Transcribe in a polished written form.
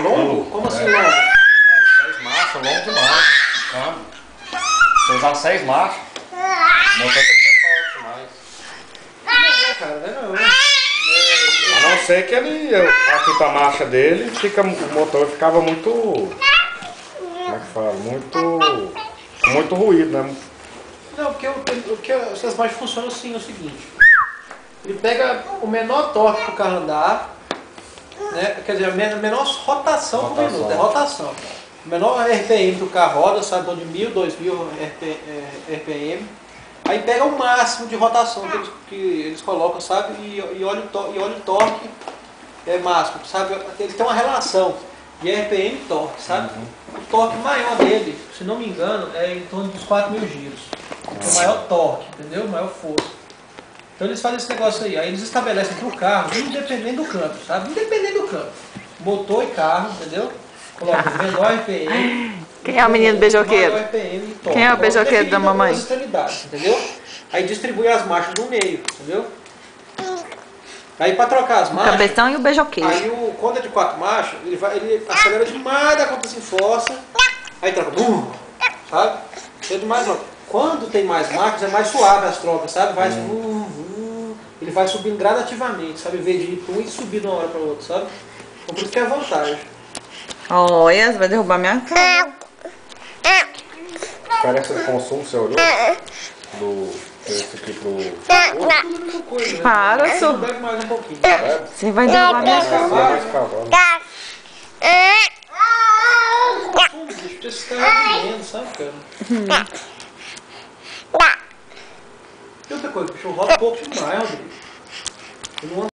longo? Como assim longo? 6 marchas, longo demais. O câmbio. Se usar 6 marchas, o motor tem que ser forte mais. Não, cara, não. A não ser que ele, aqui com a marcha dele, o motor ficava muito, como é que fala, muito ruído, né? Não, porque essas marchas funcionam assim, é o seguinte. Ele pega o menor torque para o carro andar, né? Quer dizer, a menor rotação por minuto, é rotação. O menor RPM que o carro roda, sabe, então de 1000, 2000 RPM. Aí pega o máximo de rotação que eles colocam, sabe, e olha o torque máximo, sabe? Ele tem uma relação de RPM e torque, sabe? O torque maior dele, se não me engano, é em torno dos 4000 giros. É o maior torque, entendeu? Maior força. Então eles fazem esse negócio aí eles estabelecem para o carro, independente do câmbio, sabe? Independente do câmbio. Motor e carro, entendeu? Coloca o menor RPM. Quem é o menino beijoqueiro? Quem é o beijoqueiro da mamãe? Entendeu? Aí distribui as marchas no meio, entendeu? Aí para trocar as O marchas, cabeção e o beijoqueiro. aí quando é de 4 marchas, ele acelera demais da conta sem força, aí troca, sabe? É demais, ó. Quando tem mais marchas é mais suave as trocas, sabe? Vai, ele vai subindo gradativamente, sabe? Em vez de ir para um e subir de uma hora para outra, sabe? Então por isso que é a vantagem. Olha, você vai derrubar minha cara. Diferença de consumo, você olhou? Desse aqui pro... Tudo a mesma coisa, né? Para, Só bebe mais um pouquinho. Você vai derrubar minha cara. Mais cavalo. Bicho, esse cara é vivendo, sabe, cara? E outra coisa, o bicho roda pouco demais, Rodrigo.